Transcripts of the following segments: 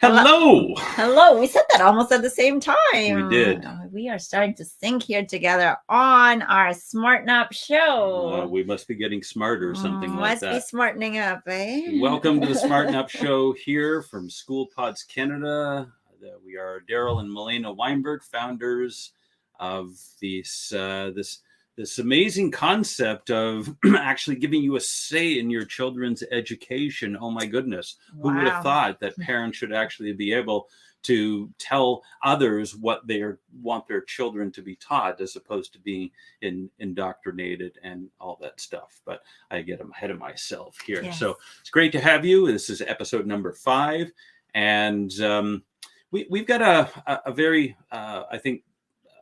Hello. Hello. We said that almost at the same time. We did. We are starting to sync here together on our Smarten Up show. We must be getting smarter, something like that. Must be smartening up, eh? Welcome to the Smarten Up show here from School Pods Canada. We are Daryl and Melena Weinberg, founders of this amazing concept of actually giving you a say in your children's education. Oh my goodness. Who would have thought that parents should actually be able to tell others what they want their children to be taught, as opposed to being indoctrinated and all that stuff. But I get ahead of myself here. Yes. So it's great to have you. This is episode number 5. And we've got a very, I think,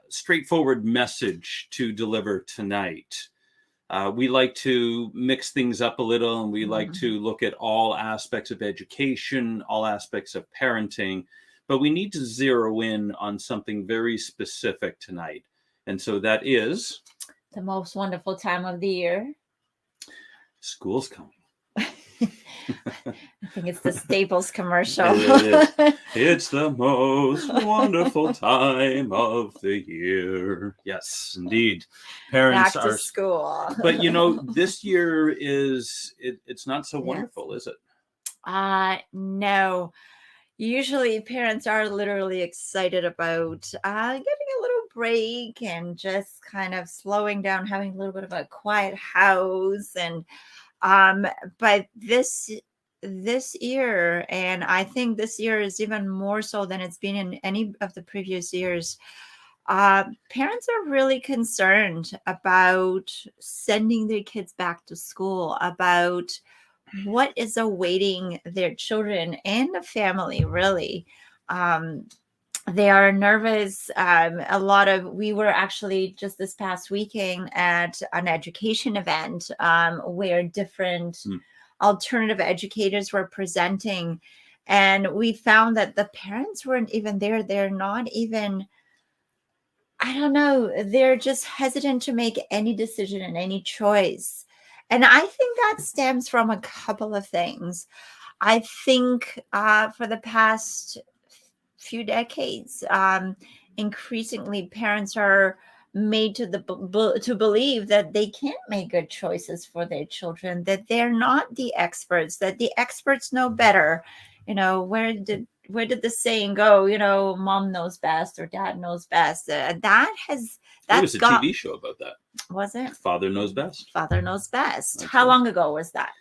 straightforward message to deliver tonight. We like to mix things up a little, and we like to look at all aspects of education, all aspects of parenting, but we need to zero in on something very specific tonight. And so that is the most wonderful time of the year. School's coming. I think it's the Staples commercial. It's the most wonderful time of the year. Yes, indeed. Parents Back to school. But this year it's not so wonderful, is it? No. Usually parents are literally excited about getting a little break and just kind of slowing down, having a little bit of a quiet house. And but this year, and I think this year is even more so than it's been in any of the previous years, parents are really concerned about sending their kids back to school, about what is awaiting their children and the family, really. They are nervous. We were actually just this past weekend at an education event where different alternative educators were presenting, and we found that the parents weren't even there. They're not even, I don't know, they're just hesitant to make any decision and any choice. And I think that stems from a couple of things. I think for the past few decades, increasingly parents are made to believe that they can't make good choices for their children, that they're not the experts, that the experts know better. Where did the saying go? Mom knows best or dad knows best. There was a TV show about that. Was it? Father Knows Best. Father Knows Best. That's How right. long ago was that?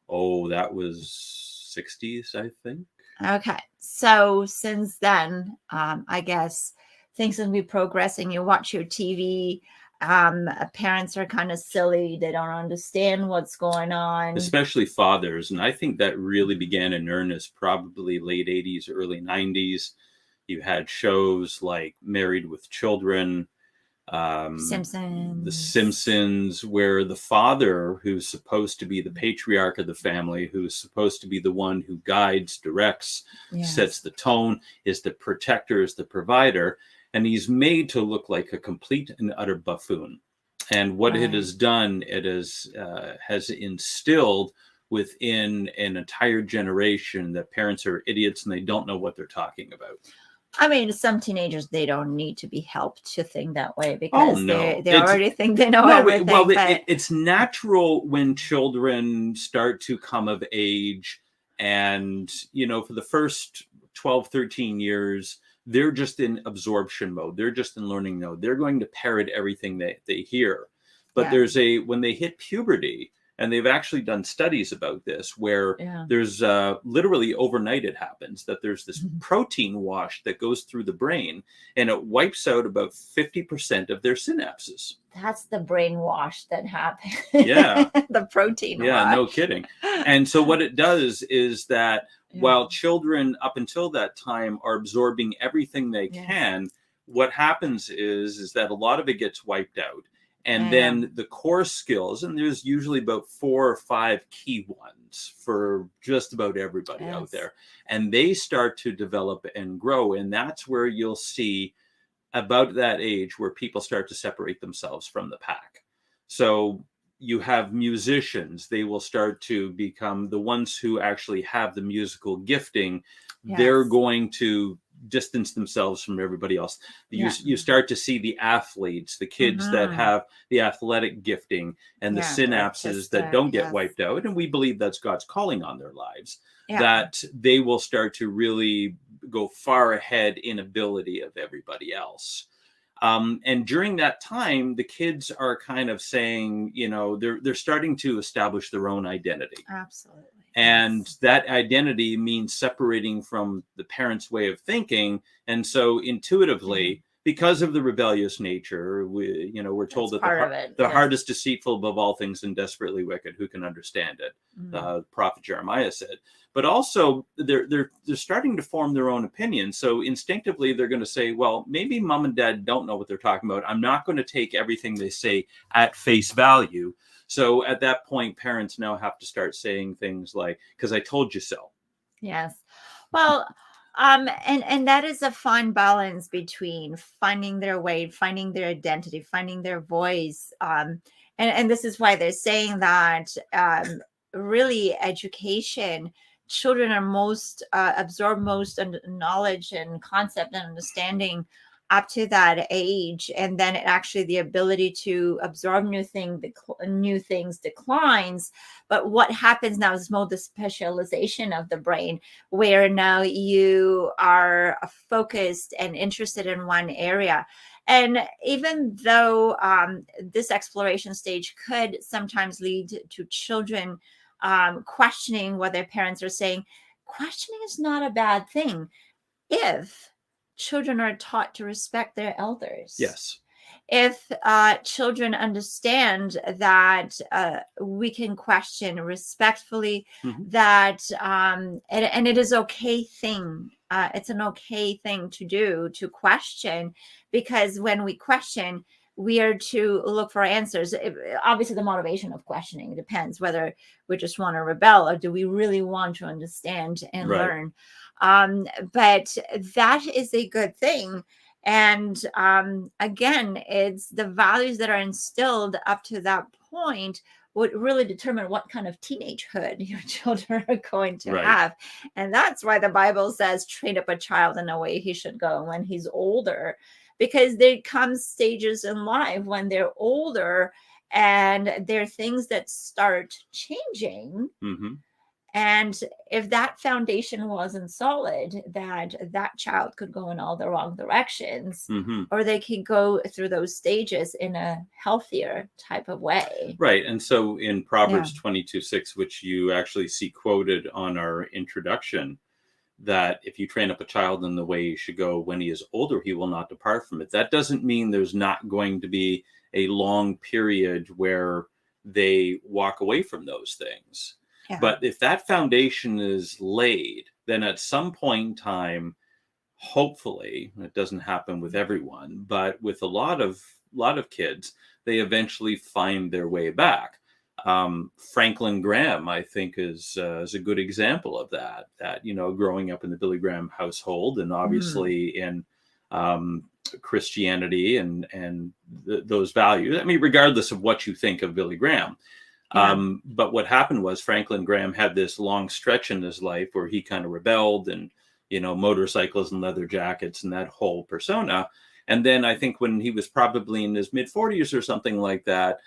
Oh, that was 60s, I think. Okay. So since then, I guess things will be progressing. You watch your TV. Parents are kind of silly. They don't understand what's going on. Especially fathers. And I think that really began in earnest, probably late 80s, early 90s. You had shows like Married with Children, Simpsons. The Simpsons, where the father, who's supposed to be the patriarch of the family, who's supposed to be the one who guides, directs, sets the tone, is the protector, is the provider, and he's made to look like a complete and utter buffoon. And what it has done, it has instilled within an entire generation that parents are idiots and they don't know what they're talking about. I mean, some teenagers, they don't need to be helped to think that way because they already think they know everything. Well, it's natural when children start to come of age, and, for the first 12, 13 years, they're just in absorption mode. They're just in learning mode. They're going to parrot everything that they hear. But when they hit puberty, and they've actually done studies about this, where there's literally overnight it happens, that there's this protein wash that goes through the brain, and it wipes out about 50% of their synapses. That's the brainwash that happened. Yeah. The protein wash. Yeah, no kidding. And so what it does is that while children up until that time are absorbing everything they can, what happens is that a lot of it gets wiped out. And then the core skills, and there's usually about 4 or 5 key ones for just about everybody out there. And they start to develop and grow. And that's where you'll see about that age where people start to separate themselves from the pack. So you have musicians, they will start to become the ones who actually have the musical gifting they're Yes. going to distance themselves from everybody else. Yeah. You start to see the athletes, the kids that Mm-hmm. have the athletic gifting and the Yeah. synapses that don't get Yes. wiped out, and we believe that's God's calling on their lives, Yeah. that they will start to really go far ahead in ability of everybody else. And during that time, the kids are kind of saying, they're starting to establish their own identity. Absolutely. And Yes. that identity means separating from the parents' way of thinking. And so intuitively, because of the rebellious nature, we're told That's that part of it. the Yeah. heart is deceitful above all things and desperately wicked. Who can understand it? Prophet Jeremiah said. But also, they're starting to form their own opinion. So instinctively, they're going to say, well, maybe mom and dad don't know what they're talking about. I'm not going to take everything they say at face value. So at that point, parents now have to start saying things like, because I told you so. Yes. Well, and that is a fine balance between finding their way, finding their identity, finding their voice. And this is why they're saying that really education, children are most absorb most knowledge and concept and understanding up to that age, and then actually the ability to absorb new things declines. But what happens now is more the specialization of the brain, where now you are focused and interested in one area. And even though this exploration stage could sometimes lead to children questioning what their parents are saying, questioning is not a bad thing if children are taught to respect their elders. Yes. If children understand that we can question respectfully, that and it is okay thing. It's an okay thing to do, to question, because when we question, we are to look for answers. Obviously, the motivation of questioning depends whether we just want to rebel or do we really want to understand and learn. But that is a good thing. And again, it's the values that are instilled up to that point would really determine what kind of teenagehood your children are going to have. And that's why the Bible says, train up a child in the way he should go when he's older, because there comes stages in life when they're older and there are things that start changing. And if that foundation wasn't solid, that child could go in all the wrong directions, or they could go through those stages in a healthier type of way. Right. And so in Proverbs 22:6, which you actually see quoted on our introduction, that if you train up a child in the way he should go, when he is older, he will not depart from it. That doesn't mean there's not going to be a long period where they walk away from those things. But if that foundation is laid, then at some point in time, hopefully, it doesn't happen with everyone, but with a lot of kids, they eventually find their way back. Franklin Graham, I think, is a good example of that. That, growing up in the Billy Graham household, and obviously in Christianity and those values. I mean, regardless of what you think of Billy Graham. But what happened was Franklin Graham had this long stretch in his life where he kind of rebelled and, motorcycles and leather jackets and that whole persona. And then I think when he was probably in his mid 40s or something like that,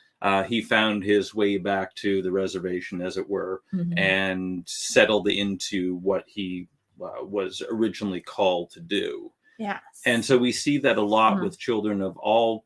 he found his way back to the reservation, as it were, and settled into what he was originally called to do. Yes. And so we see that a lot with children of all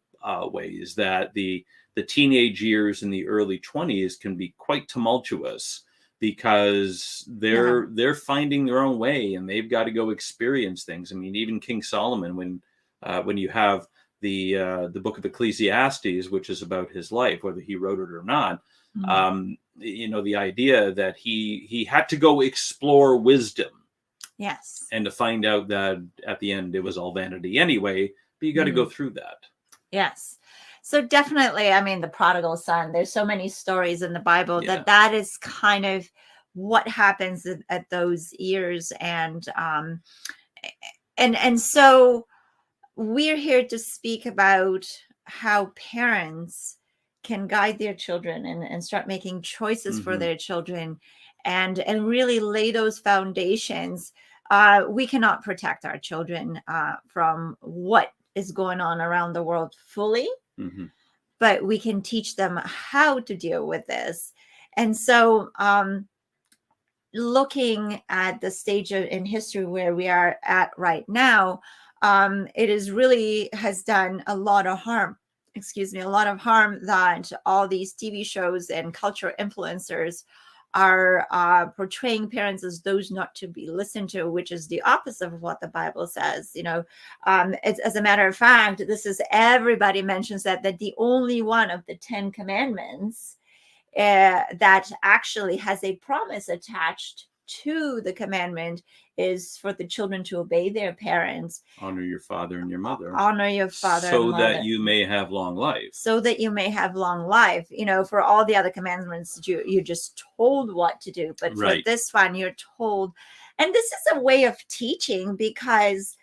ways, that the teenage years and the early 20s can be quite tumultuous because they're finding their own way and they've got to go experience things. I mean, even King Solomon, when you have the book of Ecclesiastes, which is about his life, whether he wrote it or not, the idea that he had to go explore wisdom. Yes. And to find out that at the end it was all vanity anyway, but you got to go through that. Yes. So definitely, I mean, the prodigal son, there's so many stories in the Bible that is kind of what happens at those years. And so we're here to speak about how parents can guide their children and start making choices for their children and really lay those foundations we cannot protect our children from what is going on around the world fully, but we can teach them how to deal with this. And so looking at the stage in history where we are at right now, it is really has done a lot of harm. A lot of harm that all these TV shows and cultural influencers are portraying parents as those not to be listened to, which is the opposite of what the Bible says. As a matter of fact, this is everybody mentions that the only one of the 10 commandments that actually has a promise attached to the commandment is for the children to obey their parents. Honor your father and your mother. Honor your father so and mother. that you may have long life. So that you may have long life. For all the other commandments, you're just told what to do. But for this one, you're told. And this is a way of teaching, because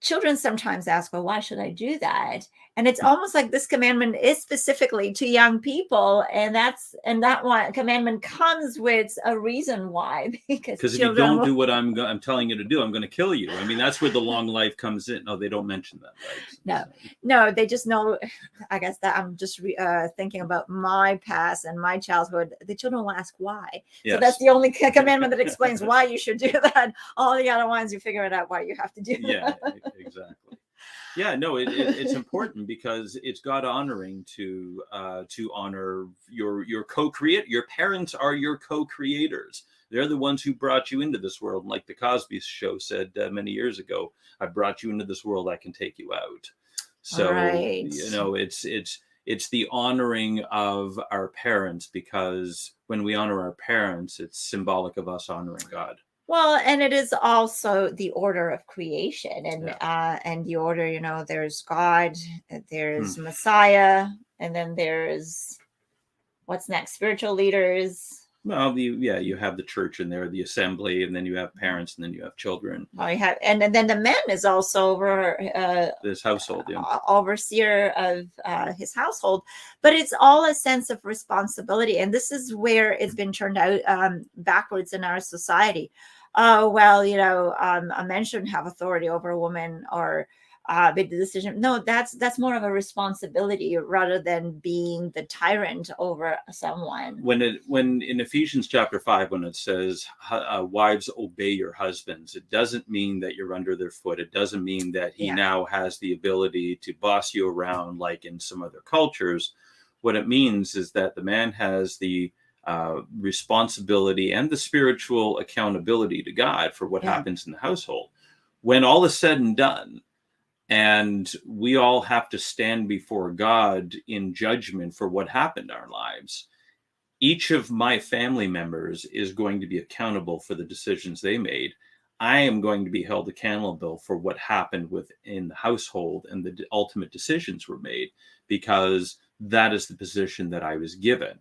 children sometimes ask, well, why should I do that? And it's almost like this commandment is specifically to young people. And that one commandment comes with a reason why. Because if you don't do what I'm telling you to do, I'm going to kill you. I mean, that's where the long life comes in. No, they don't mention that. Right? No, they just know. I guess that I'm just thinking about my past and my childhood. The children will ask why. Yes. So that's the only commandment that explains why you should do that. All the other ones, you figure it out why you have to do that. Yeah, exactly. Yeah, no, it's important, because it's God honoring to honor your co-creator. Your parents are your co-creators. They're the ones who brought you into this world. Like the Cosby Show said many years ago, I brought you into this world, I can take you out. So, it's the honoring of our parents, because when we honor our parents, it's symbolic of us honoring God. Well, and it is also the order of creation, and the order, there's God, there's Messiah, and then there's what's next? Spiritual leaders. Well, you have the church in there, the assembly, and then you have parents, and then you have children. Well, you have, and then the man is also over his household, overseer of his household. But it's all a sense of responsibility, and this is where it's been turned out backwards in our society. Oh, well, a man shouldn't have authority over a woman, or make the decision. No, that's more of a responsibility rather than being the tyrant over someone. When in Ephesians chapter 5, when it says wives obey your husbands, it doesn't mean that you're under their foot. It doesn't mean that he now has the ability to boss you around like in some other cultures. What it means is that the man has the responsibility and the spiritual accountability to God for what happens in the household. When all is said and done, and we all have to stand before God in judgment for what happened in our lives, each of my family members is going to be accountable for the decisions they made. I am going to be held accountable for what happened within the household and the ultimate decisions were made, because that is the position that I was given.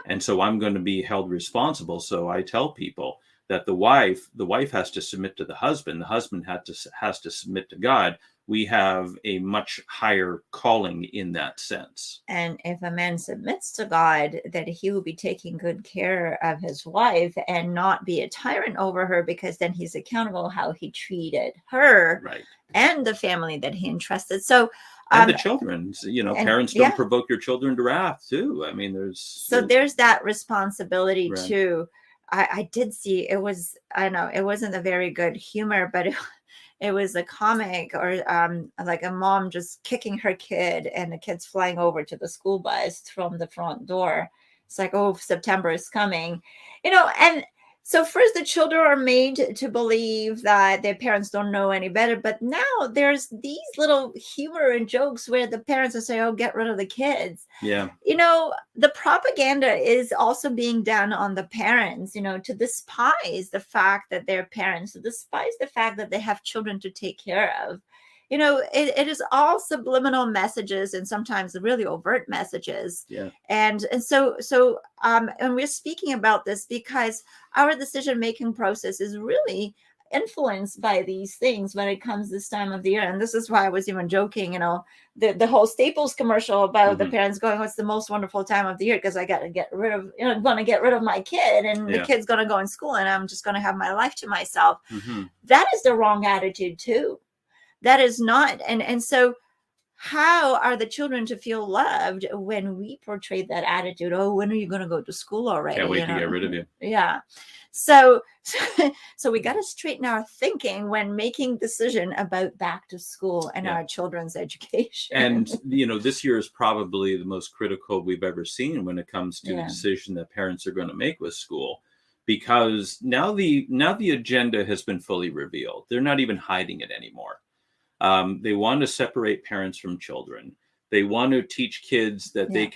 And so I'm going to be held responsible. So I tell people that the wife has to submit to the husband has to submit to God. We have a much higher calling in that sense. And if a man submits to God, that he will be taking good care of his wife and not be a tyrant over her, because then he's accountable how he treated her and the family that he entrusted. So and the children, parents don't provoke your children to wrath too. I mean, there's that responsibility too. I did see, it wasn't a very good humor, but it was a comic, or like a mom just kicking her kid and the kid's flying over to the school bus from the front door. It's like, oh, September is coming, and so first the children are made to believe that their parents don't know any better. But now there's these little humor and jokes where the parents will say, oh, get rid of the kids. Yeah. The propaganda is also being done on the parents, to despise the fact that they're parents, to despise the fact that they have children to take care of. It is all subliminal messages, and sometimes really overt messages. Yeah. And so and we're speaking about this because our decision-making process is really influenced by these things when it comes this time of the year. And this is why I was even joking, the whole Staples commercial about the parents going, "What's the most wonderful time of the year? Because I got to get rid of, going to get rid of my kid, and the kid's going to go in school, and I'm just going to have my life to myself." That is the wrong attitude too. That is not, and so how are the children to feel loved when we portray that attitude? "Oh, when are you going to go to school already? Can't wait to get rid of you." Yeah. So we got to straighten our thinking when making decision about back to school and our children's education. And, this year is probably the most critical we've ever seen when it comes to the decision that parents are going to make with school, because now the agenda has been fully revealed. They're not even hiding it anymore. They want to separate parents from children. They want to teach kids that they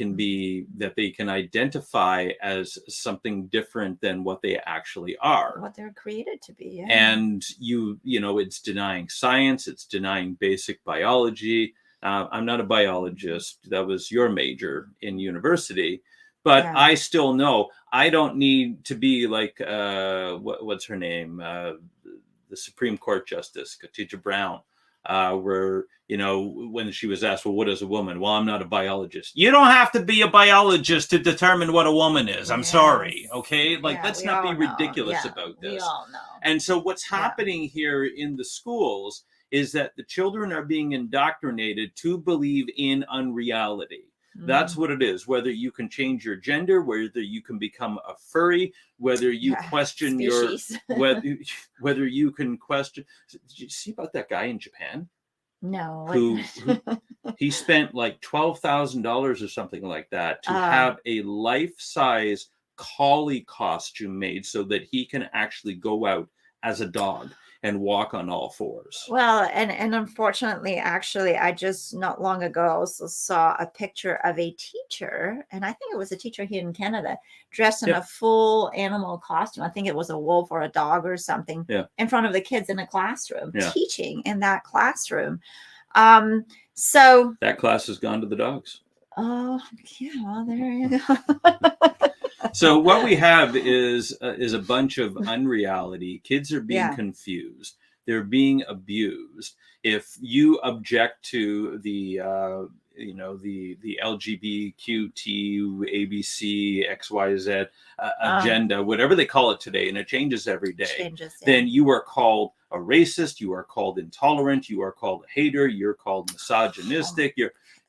can identify as something different than what they actually are, what they're created to be. And it's denying science. It's denying basic biology. I'm not a biologist. That was your major in university. But I still know I don't need to be like, what's her name? The Supreme Court Justice, Khadijah Brown. Where, when she was asked, "Well, what is a woman?" "Well, I'm not a biologist." You don't have to be a biologist to determine what a woman is. I'm sorry. Okay. Let's not be ridiculous about this. We all know. And so what's happening here in the schools is that the children are being indoctrinated to believe in unreality. That's what it is. Whether you can change your gender, whether you can become a furry, whether you question species. whether you can question. Did you see about that guy in Japan? No. Who he spent like $12,000 or something like that to have a life-size collie costume made so that he can actually go out as a dog and walk on all fours. Well, and unfortunately, actually, I just not long ago also saw a picture of a teacher, and I think it was a teacher here in Canada, dressed in a full animal costume. I think it was a wolf or a dog or something, in front of the kids in a classroom, teaching in that classroom. So that class has gone to the dogs. Oh, yeah, well, there you go. So what we have is a bunch of unreality. Kids are being confused. They're being abused. If you object to the LGBTQ, ABC, XYZ agenda, whatever they call it today, and it changes every day, then you are called a racist. You are called intolerant. You are called a hater. You're called misogynistic.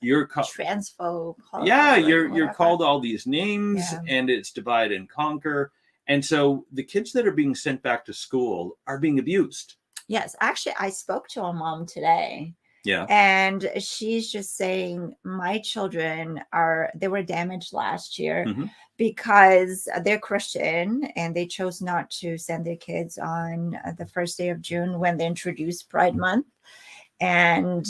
You're called transphobe. You're called all these names, and it's divide and conquer. And so the kids that are being sent back to school are being abused. Yes, actually, I spoke to a mom today. Yeah. And she's just saying, my children they were damaged last year because they're Christian, and they chose not to send their kids on the first day of June when they introduced Pride Month. And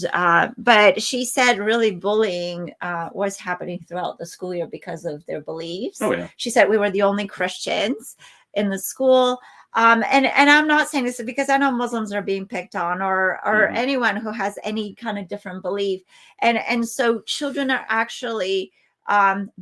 but she said really bullying was happening throughout the school year because of their beliefs. Oh, yeah. She said we were the only Christians in the school. And I'm not saying this because I know Muslims are being picked on, or anyone who has any kind of different belief. And so children are actually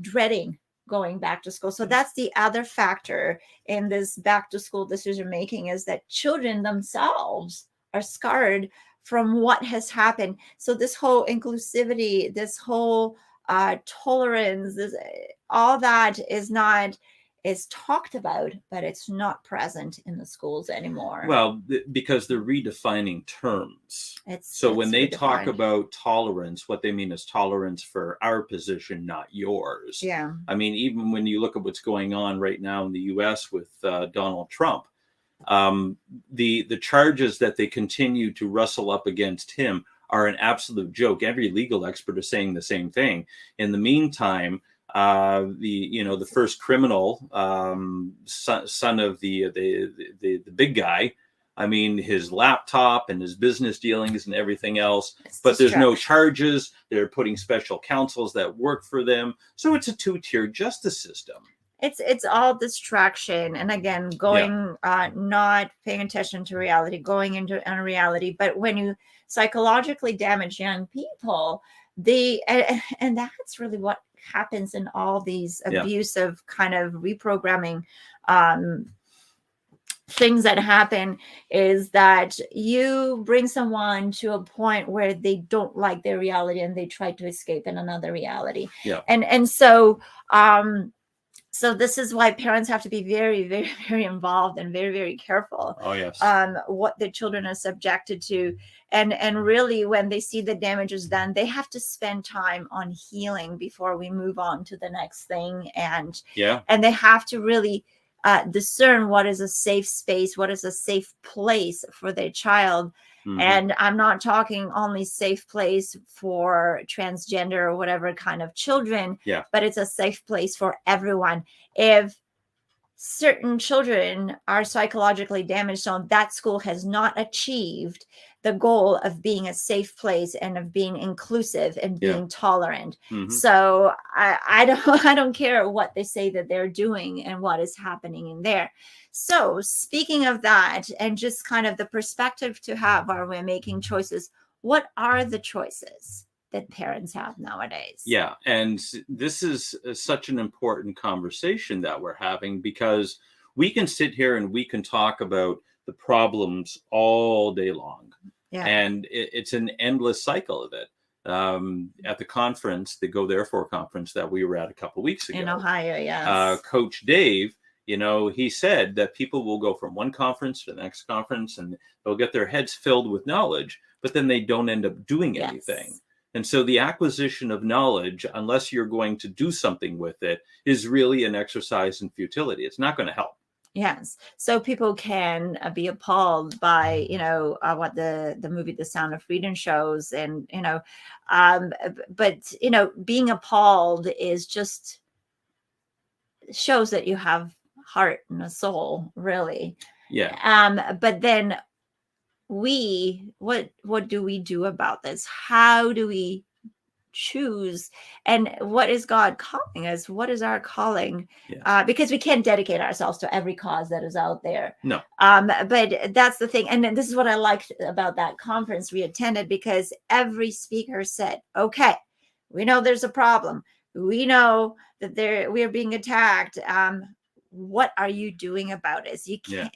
dreading going back to school. So that's the other factor in this back to school decision making, is that children themselves are scarred from what has happened. So this whole inclusivity, this whole tolerance, all that is talked about, but it's not present in the schools anymore. Well, because they're redefining terms. When they talk about tolerance, what they mean is tolerance for our position, not yours. Yeah. I mean, even when you look at what's going on right now in the U.S. with Donald Trump, the charges that they continue to wrestle up against him are an absolute joke. Every legal expert is saying the same thing. In the meantime, the first criminal, son of the big guy, I mean, his laptop and his business dealings and everything else, but there's no charges. They're putting special counsels that work for them. So it's a two-tier justice system. It's all distraction, and again, going not paying attention to reality, going into unreality. But when you psychologically damage young people, and that's really what happens in all these abusive kind of reprogramming things that happen is that you bring someone to a point where they don't like their reality and they try to escape in another reality. Yeah. And so so this is why parents have to be very, very, very involved and very, very careful Oh, yes. what the children are subjected to. And really, when they see the damage is done, they have to spend time on healing before we move on to the next thing. And they have to really discern what is a safe space, what is a safe place for their child. And I'm not talking only safe place for transgender or whatever kind of children, but it's a safe place for everyone. If certain children are psychologically damaged, so that school has not achieved the goal of being a safe place and of being inclusive and being tolerant. So I don't care what they say that they're doing and what is happening in there. So speaking of that, and just kind of the perspective to have while we're making choices, what are the choices that parents have nowadays? Yeah. And this is such an important conversation that we're having, because we can sit here and we can talk about the problems all day long. And it's an endless cycle of it. At the conference, the Go Therefore conference that we were at a couple of weeks ago in Ohio, yes. Coach Dave, he said that people will go from one conference to the next conference and they'll get their heads filled with knowledge, but then they don't end up doing anything. And so the acquisition of knowledge, unless you're going to do something with it, is really an exercise in futility. It's not going to help. Yes. So people can be appalled by, what the movie The Sound of Freedom shows. And, but, being appalled is just shows that you have heart and a soul, really. Yeah. But then what do we do about this? How do we choose, and what is God calling us? What is our calling? Because we can't dedicate ourselves to every cause that is out there. No. But that's the thing. And this is what I liked about that conference we attended, because every speaker said, okay, we know there's a problem. We know that we are being attacked. What are you doing about it? You can't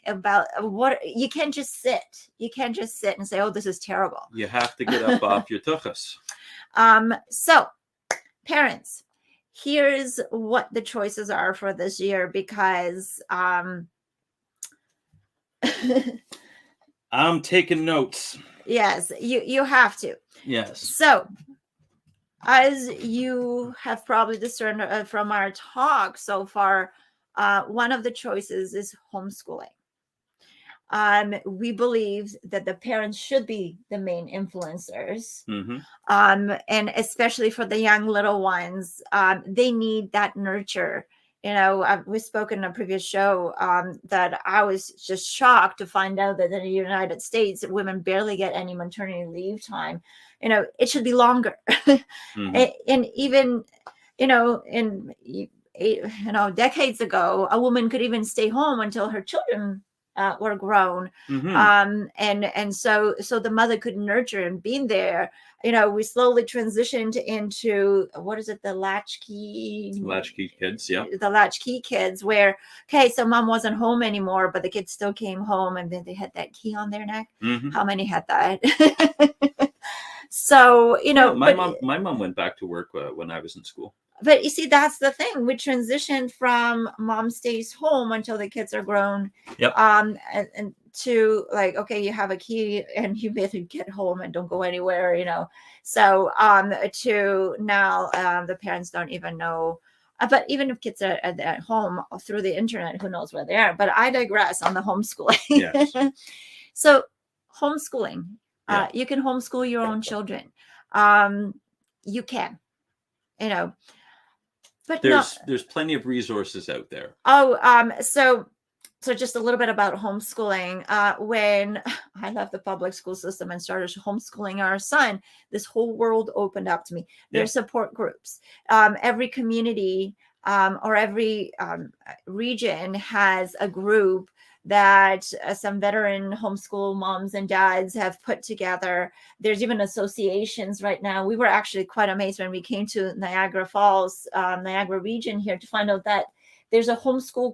you can't just sit. You can't just sit and say, oh, this is terrible. You have to get up off your tuchus. So parents, here's what the choices are for this year, because I'm taking notes. Yes, you have to. Yes. So as you have probably discerned from our talk so far, one of the choices is homeschooling. We believe that the parents should be the main influencers. And especially for the young little ones, they need that nurture. We spoke in a previous show that I was just shocked to find out that in the United States, women barely get any maternity leave time. It should be longer. And even, decades ago, a woman could even stay home until her children were grown. And so the mother could nurture and be there. We slowly transitioned into, what is it? The latchkey kids. Yeah. The latchkey kids, where, okay, so mom wasn't home anymore, but the kids still came home and then they had that key on their neck. How many had that? So, my mom went back to work when I was in school. But you see, that's the thing. We transitioned from mom stays home until the kids are grown. And to like, okay, you have a key and you better get home and don't go anywhere, So to now the parents don't even know. But even if kids are at home through the internet, who knows where they are. But I digress on the homeschooling. Yes. So homeschooling. You can homeschool your own children. You can, but there's plenty of resources out there. So just a little bit about homeschooling. When I left the public school system and started homeschooling our son, this whole world opened up to me. There's support groups. Every community or every region has a group that some veteran homeschool moms and dads have put together. There's even associations right now. We were actually quite amazed when we came to Niagara Falls, Niagara region here, to find out that there's a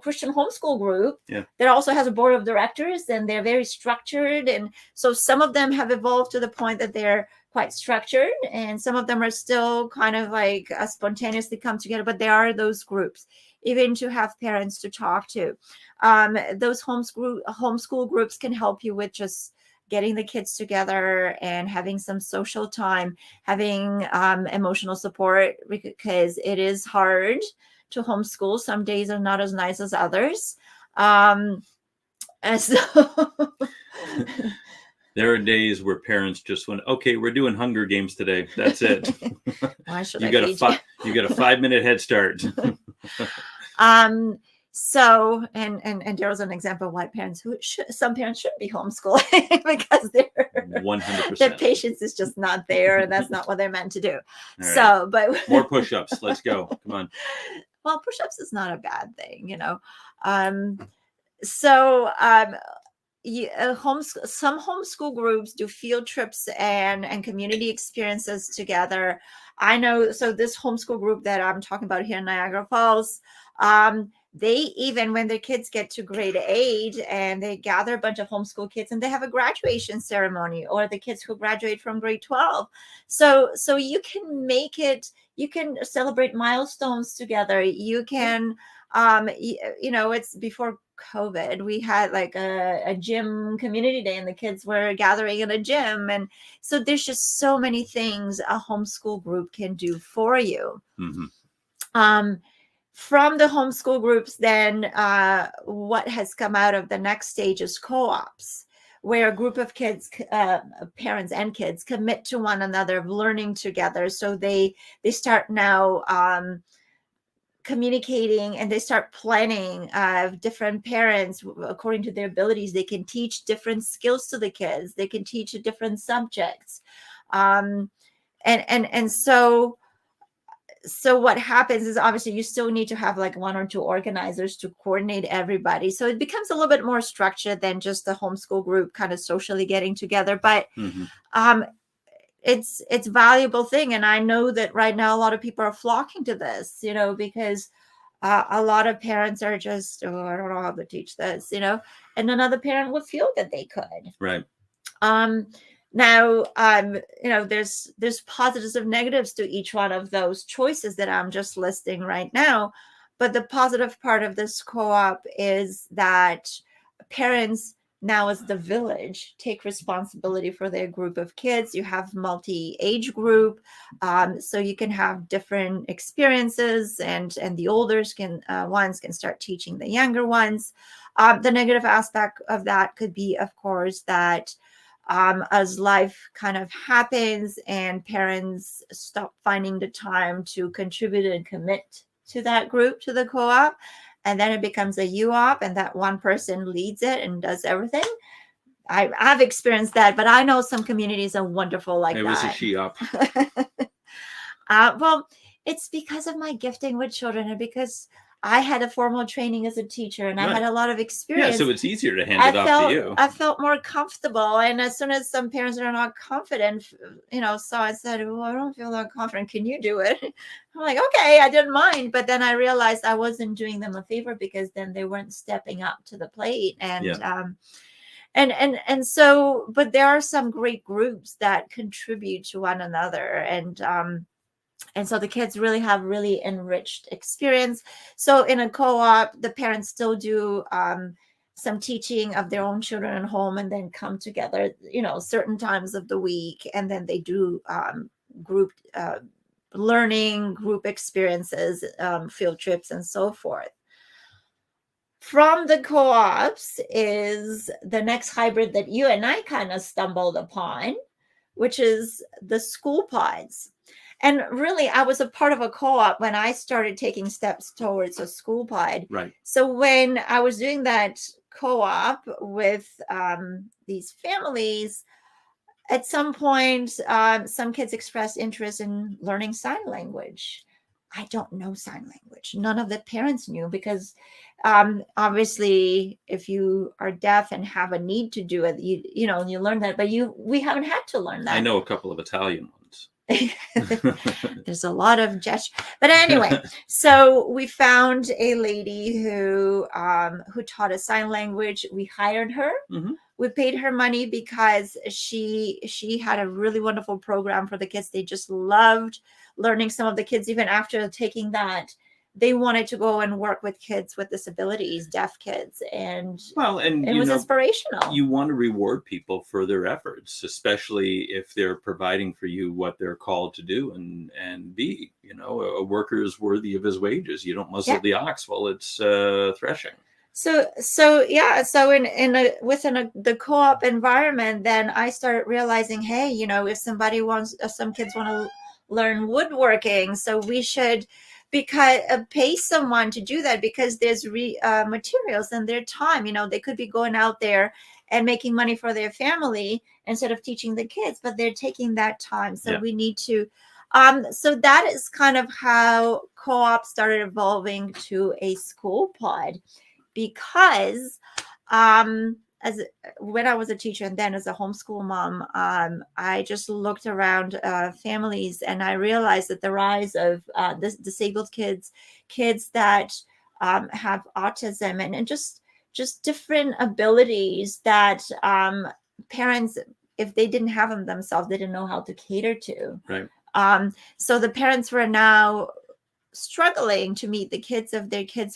Christian homeschool group Yeah. that also has a board of directors, and they're very structured. And so some of them have evolved to the point that they're quite structured, and some of them are still kind of like spontaneously come together, but there are those groups, even to have parents to talk to. Those homeschool groups can help you with just getting the kids together and having some social time, having emotional support, because it is hard to homeschool. Some days are not as nice as others. And so there are days where parents just went, okay, we're doing Hunger Games today. That's it. Why should you got a 5-minute head start. So, and Daryl's an example of why some parents should be homeschooling because 100%. their patience is just not there, and that's not what they're meant to do. All So, right. but more push-ups. Let's go. Come on. Well, push-ups is not a bad thing, you know. Some homeschool groups do field trips and community experiences together. I know, so this homeschool group that I'm talking about here in Niagara Falls, they, even when their kids get to grade 8 and they gather a bunch of homeschool kids and they have a graduation ceremony, or the kids who graduate from grade 12. So you can make it, you can celebrate milestones together. You can, it's before COVID, we had like a gym community day and the kids were gathering in a gym. And so there's just so many things a homeschool group can do for you. Mm-hmm. From the homeschool groups, then what has come out of the next stage is co-ops, where a group of kids, parents and kids, commit to one another, learning together. So they start now communicating, and they start planning. Different parents, according to their abilities, they can teach different skills to the kids. They can teach different subjects, and so what happens is, obviously you still need to have like 1 or 2 organizers to coordinate everybody. So it becomes a little bit more structured than just the homeschool group kind of socially getting together. But it's a valuable thing. And I know that right now a lot of people are flocking to this, because a lot of parents are just, oh, I don't know how to teach this, and another parent would feel that they could. Right. Now, there's positives and negatives to each one of those choices that I'm just listing right now. But the positive part of this co-op is that parents now, as the village, take responsibility for their group of kids. You have multi-age group, so you can have different experiences, and the older ones can start teaching the younger ones. The negative aspect of that could be, of course, that as life kind of happens and parents stop finding the time to contribute and commit to that group, to the co-op, and then it becomes a U-op, and that one person leads it and does everything. I've experienced that, but I know some communities are wonderful like that. It was a she-op. Well, it's because of my gifting with children, and because I had a formal training as a teacher, and I had a lot of experience. Yeah, so it's easier to hand it off to you. I felt more comfortable. And as soon as some parents are not confident, so I said, well, I don't feel that confident. Can you do it? I'm like, okay, I didn't mind. But then I realized I wasn't doing them a favor, because then they weren't stepping up to the plate. And so, but there are some great groups that contribute to one another. And so the kids really have really enriched experience. So in a co-op, the parents still do some teaching of their own children at home, and then come together, certain times of the week. And then they do group learning, group experiences, field trips, and so forth. From the co-ops is the next hybrid that you and I kind of stumbled upon, which is the school pods. And really, I was a part of a co-op when I started taking steps towards a school pod. Right. So when I was doing that co-op with these families, at some point, some kids expressed interest in learning sign language. I don't know sign language. None of the parents knew, because obviously, if you are deaf and have a need to do it, you learn that. But we haven't had to learn that. I know a couple of Italian ones. There's a lot of gesture, but anyway, so we found a lady who taught us sign language. We hired her. Mm-hmm. We paid her money because she had a really wonderful program for the kids. They just loved learning. Some of the kids, even after taking that, they wanted to go and work with kids with disabilities, deaf kids, and it was inspirational. You want to reward people for their efforts, especially if they're providing for you what they're called to do and be. A worker is worthy of his wages. You don't muzzle the ox while it's threshing. So within the co-op environment, then I started realizing, hey, if somebody wants, some kids want to learn woodworking, so we should pay someone to do that, because there's materials and their time. They could be going out there and making money for their family instead of teaching the kids, but they're taking that time. So we need to. So that is kind of how co-op started evolving to a school pod, because when I was a teacher and then as a homeschool mom, I just looked around families, and I realized that the rise of disabled kids that have autism and just different abilities that parents, if they didn't have them themselves, they didn't know how to cater to. Right. So the parents were now struggling to meet the kids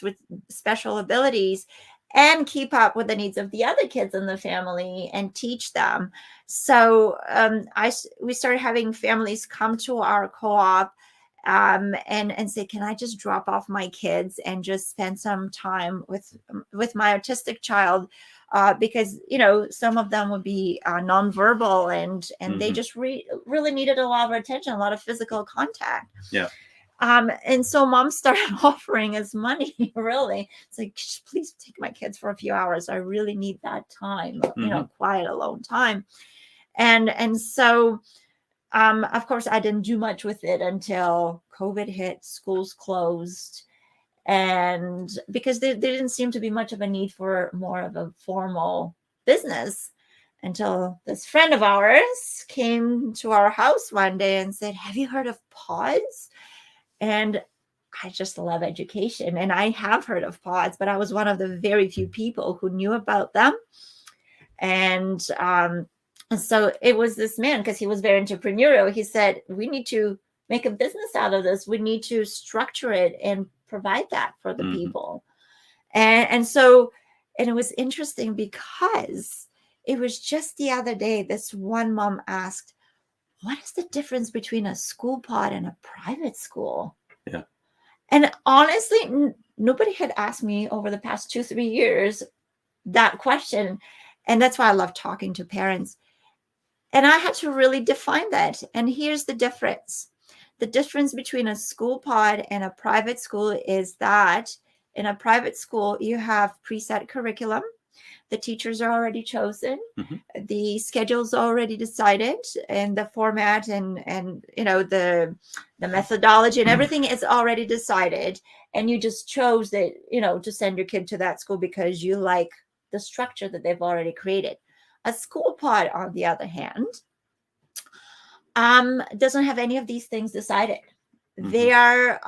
with special abilities and keep up with the needs of the other kids in the family and teach them. So we started having families come to our co-op and say, can I just drop off my kids and just spend some time with my autistic child? Because some of them would be nonverbal and they just really needed a lot of attention, a lot of physical contact. Yeah. And so mom started offering us money. Really, it's like, please take my kids for a few hours. I really need that time, quiet, alone time. And so, of course, I didn't do much with it until COVID hit, schools closed, and because there didn't seem to be much of a need for more of a formal business, until this friend of ours came to our house one day and said, have you heard of pods? And I just love education, and I have heard of pods, but I was one of the very few people who knew about them. And so it was this man, because he was very entrepreneurial. He said, we need to make a business out of this. We need to structure it and provide that for the people. And so it was interesting, because it was just the other day, this one mom asked, what is the difference between a school pod and a private school? Yeah. And honestly, nobody had asked me over the past 2-3 years that question. And that's why I love talking to parents. And I had to really define that. And here's the difference. The difference between a school pod and a private school is that in a private school, you have preset curriculum. The teachers are already chosen. The schedule's already decided, and the format and the methodology and everything is already decided. And you just chose that, to send your kid to that school because you like the structure that they've already created. A school pod, on the other hand, doesn't have any of these things decided. They are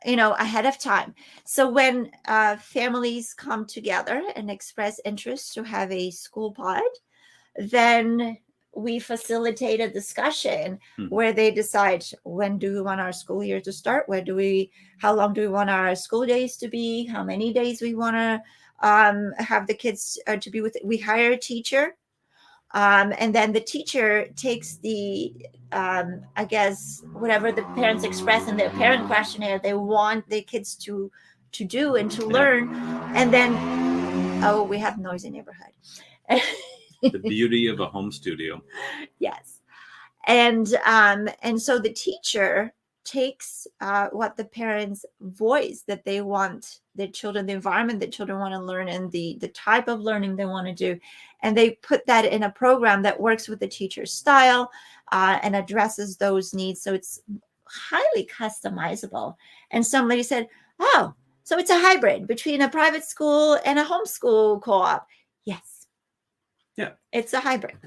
ahead of time. So when families come together and express interest to have a school pod, then we facilitate a discussion where they decide, when do we want our school year to start? How long do we want our school days to be? How many days we want to have the kids to be with? We hire a teacher. And then the teacher takes the, I guess, whatever the parents express in their parent questionnaire, they want the kids to do and to learn. And then, we have noisy neighborhood. The beauty of a home studio. Yes. And so the teacher takes what the parents voice that they want their children, the environment that children want to learn, and the type of learning they want to do, and they put that in a program that works with the teacher's style and addresses those needs. So it's highly customizable. And somebody said, oh, so it's a hybrid between a private school and a homeschool co-op. Yes. Yeah. It's a hybrid.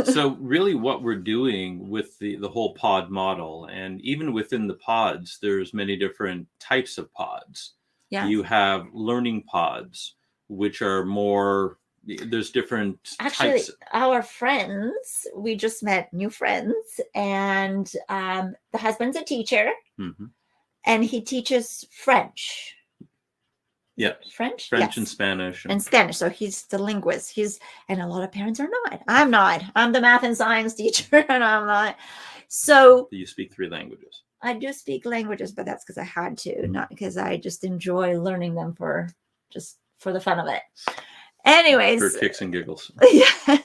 So really what we're doing with the whole pod model, and even within the pods, there's many different types of pods. Yes. You have learning pods, which are more, there's different Actually, types. our friends, we just met new friends, and the husband's a teacher, Mm-hmm. and he teaches French. Yeah. French French yes. and Spanish. And Spanish. So he's the linguist. And a lot of parents are not. I'm not. I'm the math and science teacher, and I'm not. So you speak 3 languages. I do speak languages, but that's because I had to, not because I just enjoy learning them for the fun of it. Anyways. For kicks and giggles. Yeah.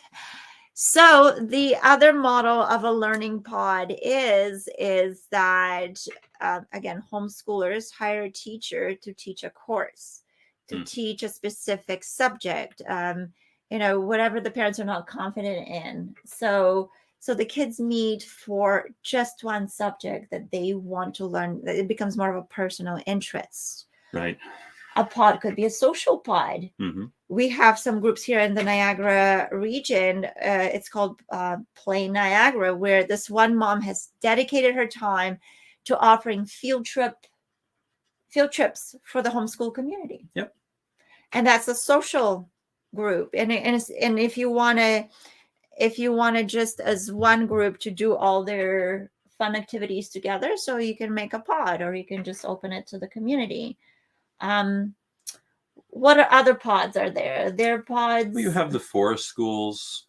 So the other model of a learning pod is that, again, homeschoolers hire a teacher to teach a course, to teach a specific subject, whatever the parents are not confident in. So the kids meet for just one subject that they want to learn. It becomes more of a personal interest. Right. A pod could be a social pod. Mm-hmm. We have some groups here in the Niagara region. It's called Play Niagara, where this one mom has dedicated her time to offering field trips for the homeschool community. Yep. And that's a social group. And if you want to just as one group to do all their fun activities together, so you can make a pod, or you can just open it to the community. What other pods are there? There are pods. Well, you have the forest schools.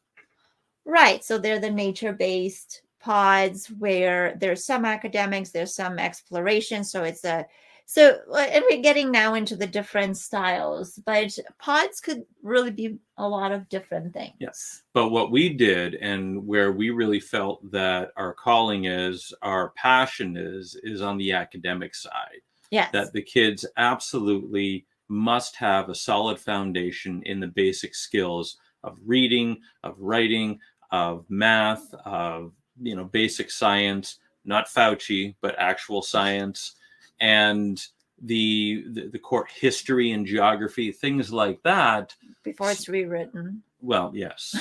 Right. So they're the nature-based pods where there's some academics, there's some exploration. And we're getting now into the different styles, but pods could really be a lot of different things. Yes. But what we did, and where we really felt that our calling is, our passion is on the academic side. Yes. That the kids absolutely must have a solid foundation in the basic skills of reading, of writing, of math, of basic science, not Fauci, but actual science, and the core history and geography, things like that. Before it's rewritten. Well, yes.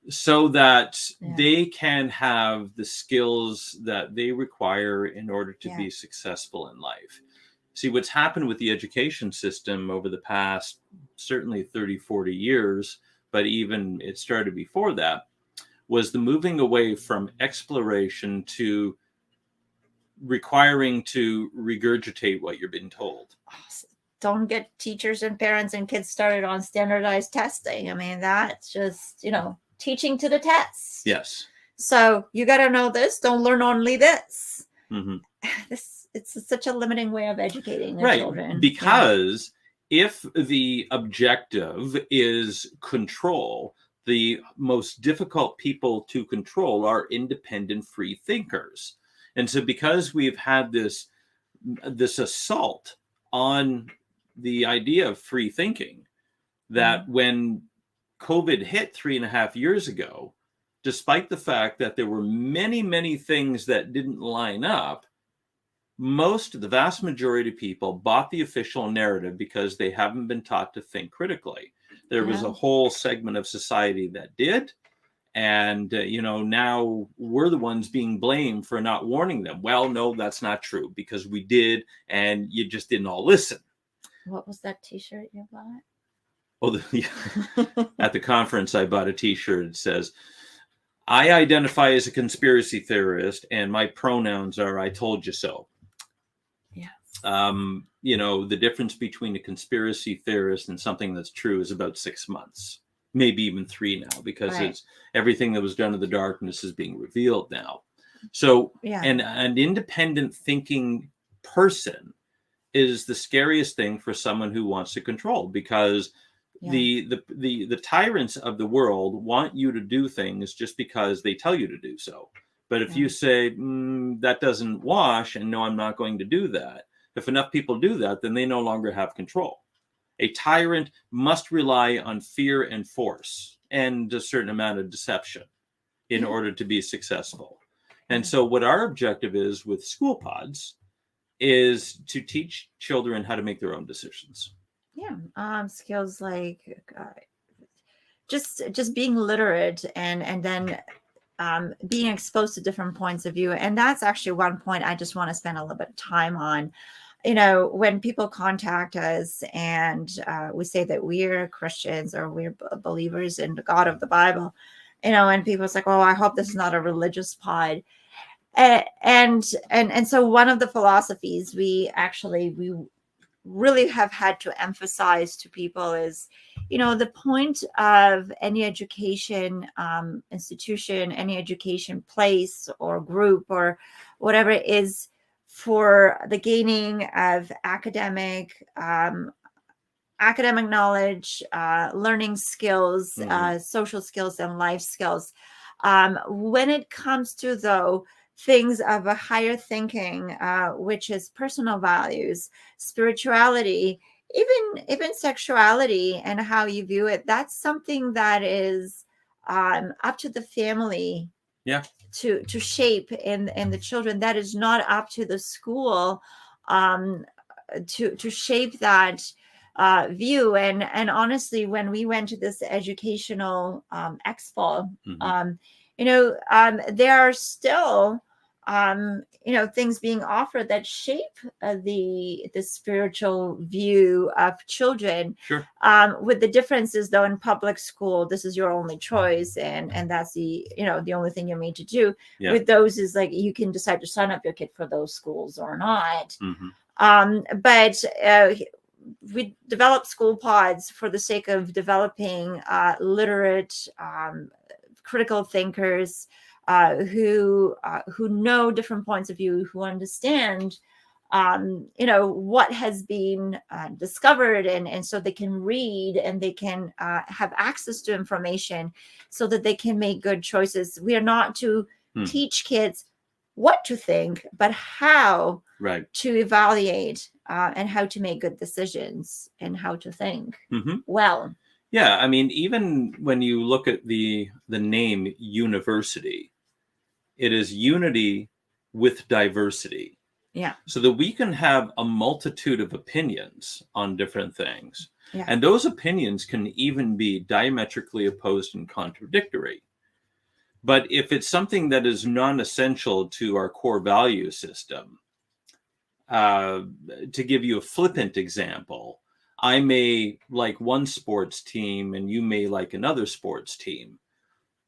So that they can have the skills that they require in order to be successful in life. See, what's happened with the education system over the past, certainly 30, 40 years, but even it started before that, was the moving away from exploration to requiring to regurgitate what you're being told. Don't get teachers and parents and kids started on standardized testing. I mean, that's just, teaching to the test. Yes. So you got to know this. Don't learn only this. Mm-hmm. It's such a limiting way of educating the children. Because if the objective is control, the most difficult people to control are independent free thinkers. And so because we've had this assault on the idea of free thinking, that when COVID hit 3.5 years ago, despite the fact that there were many, many things that didn't line up, the vast majority of people bought the official narrative because they haven't been taught to think critically. There was a whole segment of society that did. And, now we're the ones being blamed for not warning them. Well, no, that's not true, because we did, and you just didn't all listen. What was that T-shirt you bought? Oh, at the conference, I bought a T-shirt that says, "I identify as a conspiracy theorist, and my pronouns are I told you so." Yeah. The difference between a conspiracy theorist and something that's true is about 6 months, maybe even 3 now, because it's everything that was done in the darkness is being revealed now. So an independent thinking person is the scariest thing for someone who wants to control, because the tyrants of the world want you to do things just because they tell you to do so. But if you say, that doesn't wash, and no, I'm not going to do that, if enough people do that, then they no longer have control. A tyrant must rely on fear and force and a certain amount of deception in order to be successful. And so what our objective is with school pods is to teach children how to make their own decisions. Yeah. Skills like just being literate, and then being exposed to different points of view. And that's actually one point I just want to spend a little bit of time on. When people contact us and we say that we're Christians or we're believers in the God of the Bible, and people's like, oh, I hope this is not a religious pod. And so one of the philosophies we really have had to emphasize to people is, the point of any education institution, any education place or group or whatever, is for the gaining of academic knowledge, learning skills, social skills, and life skills. When it comes to, though, things of a higher thinking, which is personal values, spirituality, even sexuality and how you view it, that's something that is up to the family to shape in the children. That is not up to the school to shape that view. And honestly, when we went to this educational expo, there are still things being offered that shape the spiritual view of children. Sure. With the differences, though, in public school, this is your only choice, and that's the only thing you're made to do. Yeah. With those is like you can decide to sign up your kid for those schools or not. But we develop school pods for the sake of developing literate, critical thinkers who know different points of view, who understand what has been discovered, and so they can read and they can have access to information so that they can make good choices. We are not to teach kids what to think, but how to evaluate and how to make good decisions and how to think well. Yeah, I mean, even when you look at the name university, it is unity with diversity. Yeah. So that we can have a multitude of opinions on different things. Yeah. And those opinions can even be diametrically opposed and contradictory. But if it's something that is non-essential to our core value system, to give you a flippant example, I may like one sports team and you may like another sports team.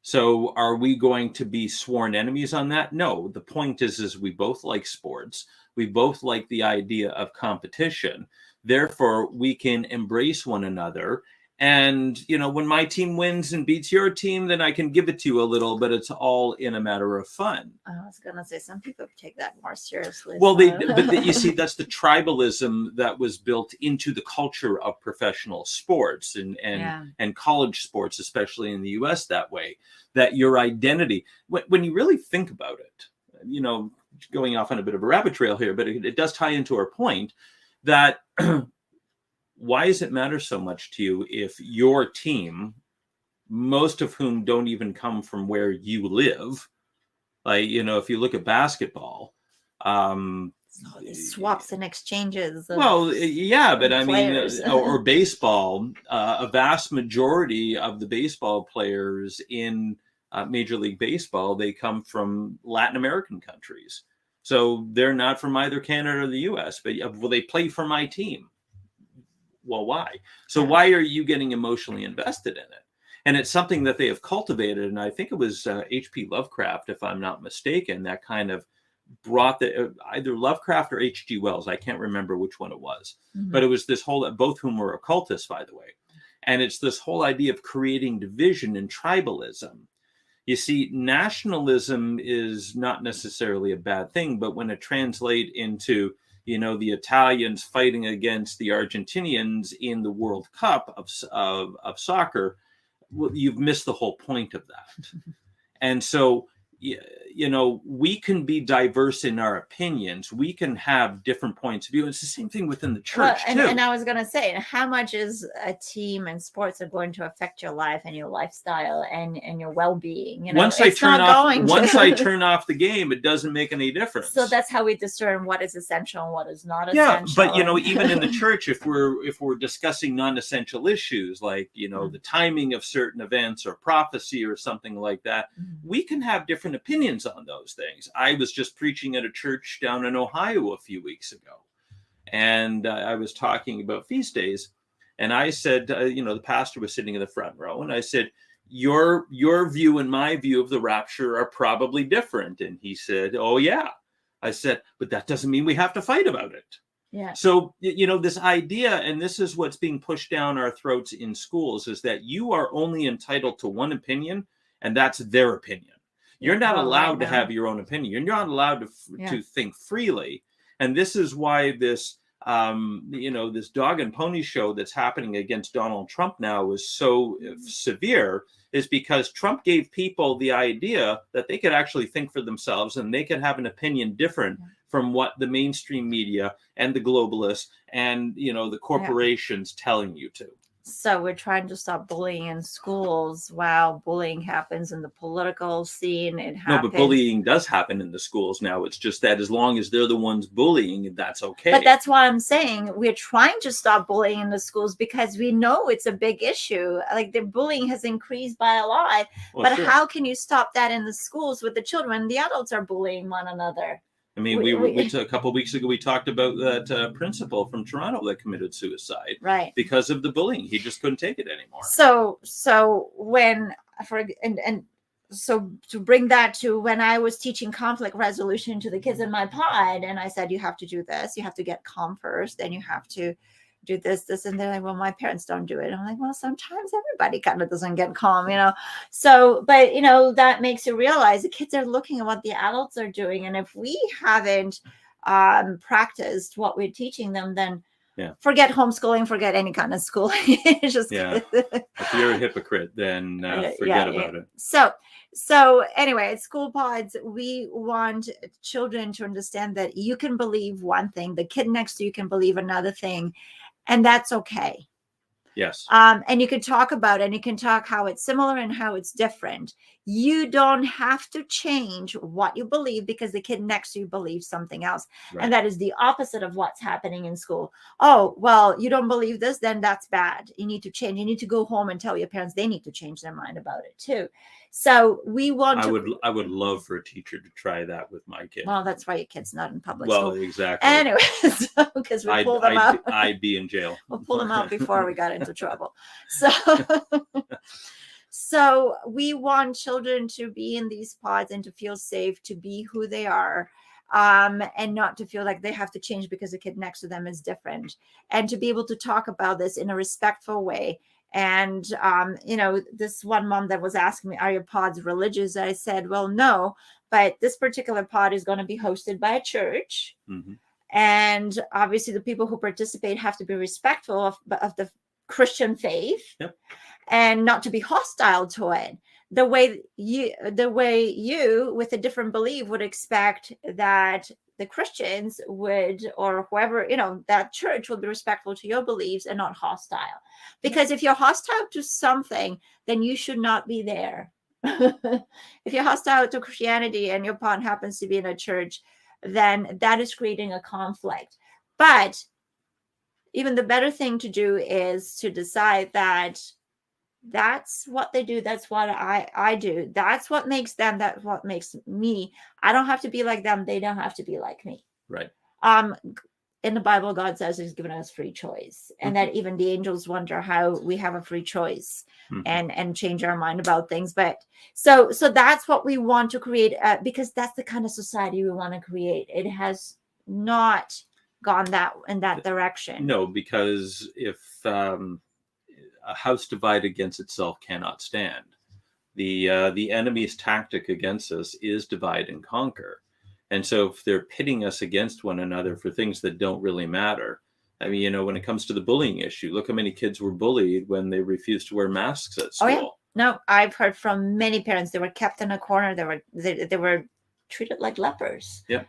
So are we going to be sworn enemies on that? No. The point is we both like sports. We both like the idea of competition. Therefore, we can embrace one another. And, when my team wins and beats your team, then I can give it to you a little, but it's all in a matter of fun. I was going to say, some people take that more seriously. Well, you see, that's the tribalism that was built into the culture of professional sports and college sports, especially in the US that way, that your identity, when you really think about it, going off on a bit of a rabbit trail here, but it does tie into our point that why does it matter so much to you if your team, most of whom don't even come from where you live, like, if you look at basketball, swaps and exchanges. Well, yeah, but I mean, or baseball, a vast majority of the baseball players in Major League Baseball, they come from Latin American countries. So they're not from either Canada or the US, but will they play for my team? Well, why? So why are you getting emotionally invested in it? And it's something that they have cultivated. And I think it was H.P. Lovecraft, if I'm not mistaken, that kind of brought either Lovecraft or H.G. Wells. I can't remember which one it was. But it was this whole, both whom were occultists, by the way. And it's this whole idea of creating division and tribalism. You see, nationalism is not necessarily a bad thing, but when it translates into the Italians fighting against the Argentinians in the World Cup of soccer, well, you've missed the whole point of that. And so, we can be diverse in our opinions. We can have different points of view. It's the same thing within the church, and, too. And I was going to say, how much is a team and sports are going to affect your life and your lifestyle and your well-being? Once I turn off the game, it doesn't make any difference. So that's how we discern what is essential and what is not essential. Yeah, but even in the church, if we're discussing non-essential issues like the timing of certain events or prophecy or something like that, we can have different opinions on those things. I was just preaching at a church down in Ohio a few weeks ago, and I was talking about feast days, and I said, the pastor was sitting in the front row, and I said, your view and my view of the rapture are probably different. And he said, oh yeah. I said, but that doesn't mean we have to fight about it. Yeah. So, this idea, and this is what's being pushed down our throats in schools, is that you are only entitled to one opinion, and that's their opinion. You're not allowed to have your own opinion. You're not allowed to think freely. And this is why this, this dog and pony show that's happening against Donald Trump now is so severe, is because Trump gave people the idea that they could actually think for themselves and they could have an opinion different from what the mainstream media and the globalists and, the corporations telling you to. So we're trying to stop bullying in schools while bullying happens in the political scene. It happens. No, but bullying does happen in the schools now. It's just that as long as they're the ones bullying, that's okay. But that's why I'm saying we're trying to stop bullying in the schools, because we know it's a big issue. Like, the bullying has increased by a lot. Well, but sure. How can you stop that in the schools with the children? The adults are bullying one another. I mean, we a couple of weeks ago, we talked about that principal from Toronto that committed suicide, right? Because of the bullying. He just couldn't take it anymore. So to bring that to when I was teaching conflict resolution to the kids in my pod, and I said, you have to do this, you have to get calm first, then you have to do this, and they're like, well, my parents don't do it. And I'm like, well, sometimes everybody kind of doesn't get calm, So, but that makes you realize the kids are looking at what the adults are doing, and if we haven't practiced what we're teaching them, then forget homeschooling, forget any kind of schooling. Just if you're a hypocrite, then forget about it. So anyway, at School Pods, we want children to understand that you can believe one thing, the kid next to you can believe another thing, and that's okay. Yes. And you can talk about it, and you can talk how it's similar and how it's different. You don't have to change what you believe because the kid next to you believes something else. Right. And that is the opposite of what's happening in school. Oh, well, you don't believe this, then that's bad. You need to change. You need to go home and tell your parents they need to change their mind about it too. So we want I would love for a teacher to try that with my kid. Well, that's why your kid's not in public school. Well, exactly. Anyway, because we pulled them out. I'd be in jail. We'll pull them out before we got into trouble. So we want children to be in these pods and to feel safe, to be who they are, and not to feel like they have to change because the kid next to them is different, and to be able to talk about this in a respectful way. And, this one mom that was asking me, are your pods religious? I said, well, no, but this particular pod is going to be hosted by a church. Mm-hmm. And obviously the people who participate have to be respectful of the Christian faith. Yep. And not to be hostile to it. The way you with a different belief would expect that the Christians would, or whoever, that church will be respectful to your beliefs and not hostile. Because if you're hostile to something, then you should not be there. If you're hostile to Christianity and your pod happens to be in a church, then that is creating a conflict. But even the better thing to do is to decide that that's what they do. That's what I do. That's what makes them. That's what makes me. I don't have to be like them. They don't have to be like me. Right. In the Bible, God says He's given us free choice, and that even the angels wonder how we have a free choice and change our mind about things. But so that's what we want to create, because that's the kind of society we want to create. It has not gone in that direction. No, because if a house divided against itself cannot stand. The enemy's tactic against us is divide and conquer. And so if they're pitting us against one another for things that don't really matter, I mean, when it comes to the bullying issue, look how many kids were bullied when they refused to wear masks at school. Oh, yeah. No, I've heard from many parents. They were kept in a corner. They were treated like lepers. Yep.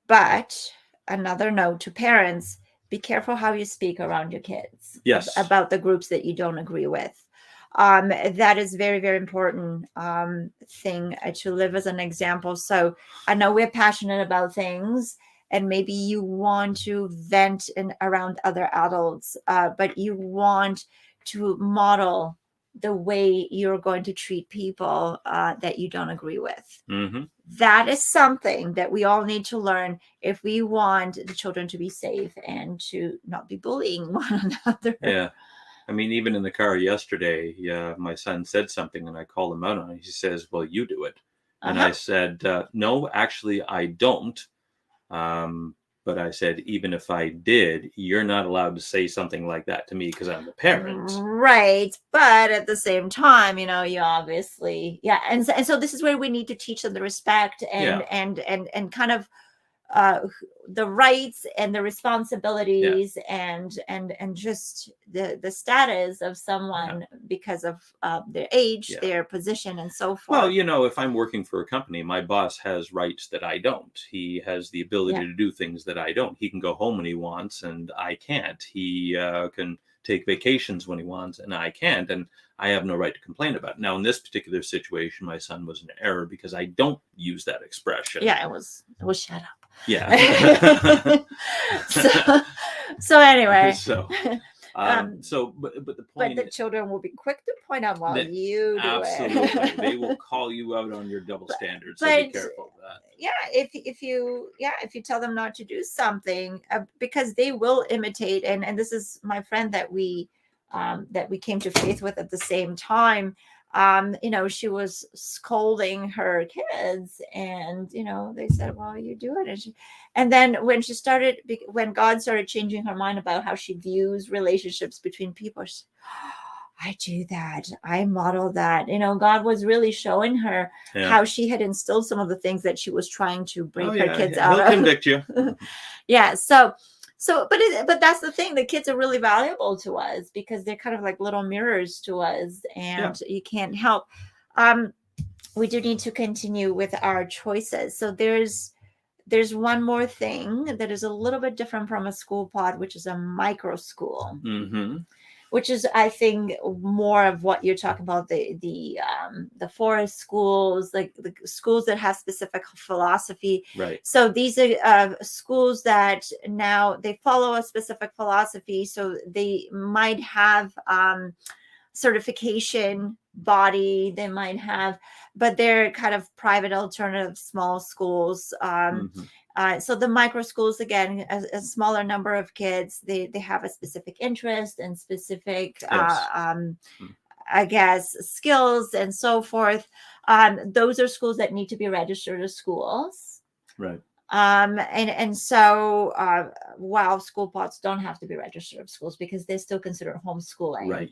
But another note to parents, be careful how you speak around your kids. Yes. About the groups that you don't agree with. That is very, very important thing to live as an example. So I know we're passionate about things, and maybe you want to vent around other adults, but you want to model the way you're going to treat people that you don't agree with. Mm-hmm. That is something that we all need to learn if we want the children to be safe and to not be bullying one another. Yeah. I mean, even in the car yesterday, my son said something and I called him out on it. He says, well, you do it. And I said, no, actually, I don't. But I said, even if I did, you're not allowed to say something like that to me because I'm the parent. Right. But at the same time, you obviously, yeah. And so this is where we need to teach them the respect and kind of the rights and the responsibilities and just the status of someone because of their age, their position, and so forth. Well, if I'm working for a company, my boss has rights that I don't. He has the ability to do things that I don't. He can go home when he wants and I can't. He can take vacations when he wants and I can't, and I have no right to complain about it. Now, in this particular situation, my son was in error because I don't use that expression. Yeah, it was shut up. Yeah. so anyway. But the point. But the children will be quick to point out while you do absolutely. it. They will call you out on your double standards. So be careful of that. Yeah, if you tell them not to do something, because they will imitate. And this is my friend that we came to faith with at the same time. She was scolding her kids, and they said, well, you do it. And then when God started changing her mind about how she views relationships between people, she said, I do that. I model that. God was really showing her how she had instilled some of the things that she was trying to bring her kids out of. He'll convict you. Yeah. But that's the thing. The kids are really valuable to us because they're kind of like little mirrors to us, and you can't help. We do need to continue with our choices. So there's one more thing that is a little bit different from a school pod, which is a micro school. Mm-hmm. Which is, I think, more of what you're talking about, the forest schools, like the schools that have specific philosophy. Right. So these are schools that now they follow a specific philosophy. So they might have certification body, they might have, but they're kind of private alternative small schools. So the micro schools, again, a smaller number of kids, they have a specific interest and specific, I guess, skills and so forth. Those are schools that need to be registered as schools. Right. And so while school pods don't have to be registered as schools because they're still considered homeschooling, right.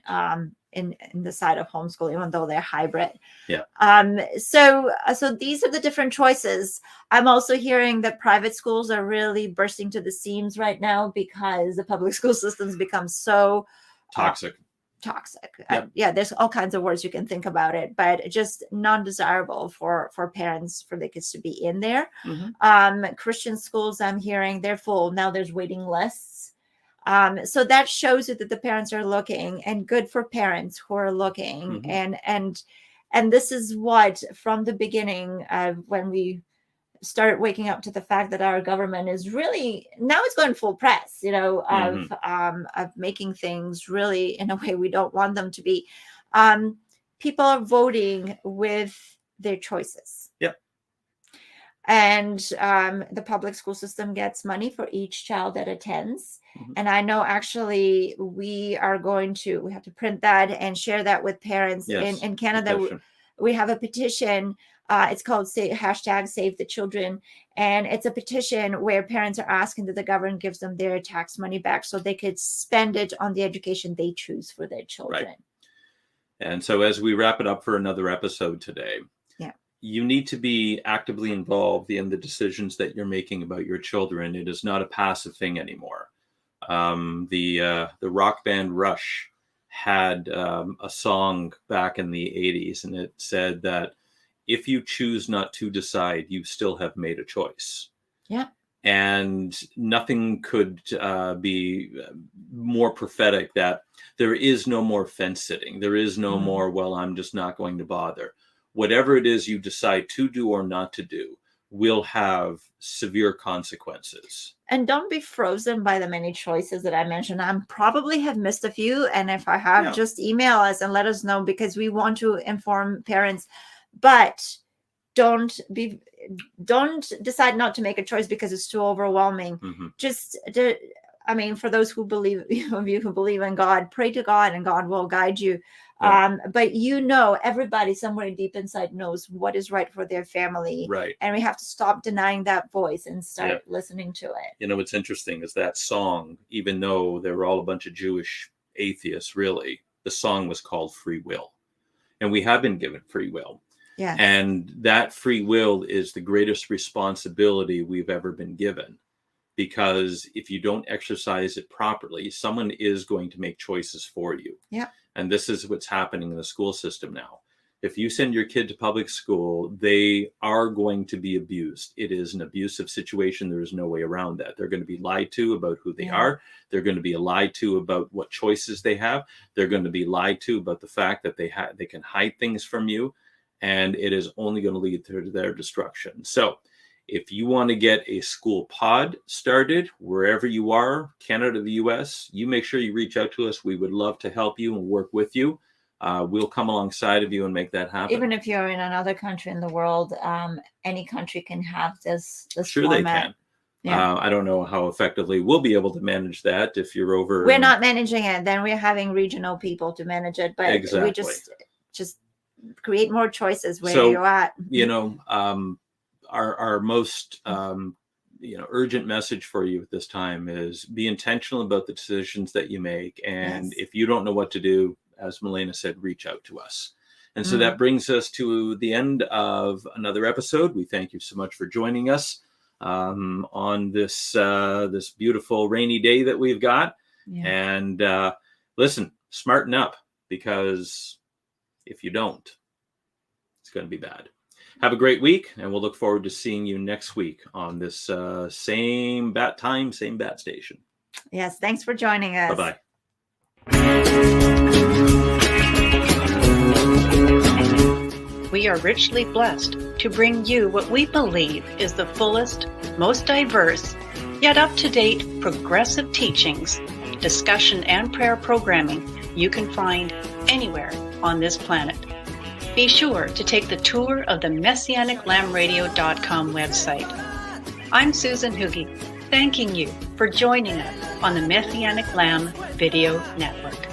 In the side of homeschooling, even though they're hybrid. Yeah. So these are the different choices. I'm also hearing that private schools are really bursting to the seams right now because the public school systems become so toxic. There's all kinds of words you can think about it, but just non-desirable for parents, for the kids to be in there. Mm-hmm. Christian schools, I'm hearing, they're full now. There's waiting lists. So that shows you that the parents are looking, and good for parents who are looking. Mm-hmm. And this is what, from the beginning, when we started waking up to the fact that our government is really, now it's going full press, of making things really in a way we don't want them to be. People are voting with their choices. Yep. And the public school system gets money for each child that attends. Mm-hmm. And I know actually we have to print that and share that with parents. Yes, in Canada. We have a petition. It's called hashtag Save the Children. And it's a petition where parents are asking that the government gives them their tax money back so they could spend it on the education they choose for their children. Right. And so as we wrap it up for another episode today, you need to be actively involved in the decisions that you're making about your children. It is not a passive thing anymore. The rock band Rush had a song back in the 80s, and it said that if you choose not to decide, you still have made a choice. Yeah. And nothing could be more prophetic, that there is no more fence sitting. There is no more, well, I'm just not going to bother. Whatever it is you decide to do or not to do will have severe consequences. And don't be frozen by the many choices that I mentioned. I probably have missed a few. And if I have, just email us and let us know, because we want to inform parents. But don't decide not to make a choice because it's too overwhelming. For those who believe, of you who believe in God, pray to God and God will guide you. But everybody somewhere deep inside knows what is right for their family. Right. And we have to stop denying that voice and start listening to it. What's interesting is that song, even though they were all a bunch of Jewish atheists, really, the song was called Free Will. And we have been given free will. Yeah. And that free will is the greatest responsibility we've ever been given, because if you don't exercise it properly, someone is going to make choices for you. Yeah. And this is what's happening in the school system now. If you send your kid to public school, they are going to be abused. It is an abusive situation. There is no way around that. They're going to be lied to about who they are. They're going to be lied to about what choices they have. They're going to be lied to about the fact that they can hide things from you. And it is only going to lead to their destruction. So if you want to get a school pod started wherever you are, Canada, the US, you make sure you reach out to us. We would love to help you and work with you. We'll come alongside of you and make that happen. Even if you're in another country in the world, any country can have this sure format. They can. Yeah. I don't know how effectively we'll be able to manage that if you're over. We're not managing it. Then we're having regional people to manage it. But exactly. We just create more choices where you're at. Our most urgent message for you at this time is be intentional about the decisions that you make. And if you don't know what to do, as Milena said, reach out to us. And so that brings us to the end of another episode. We thank you so much for joining us on this beautiful rainy day that we've got. Yeah. And listen, smarten up, because if you don't, it's going to be bad. Have a great week, and we'll look forward to seeing you next week on this same bat time, same bat station. Yes, thanks for joining us. Bye-bye. We are richly blessed to bring you what we believe is the fullest, most diverse, yet up-to-date progressive teachings, discussion, and prayer programming you can find anywhere on this planet. Be sure to take the tour of the MessianicLambRadio.com website. I'm Susan Hoogie, thanking you for joining us on the Messianic Lamb Video Network.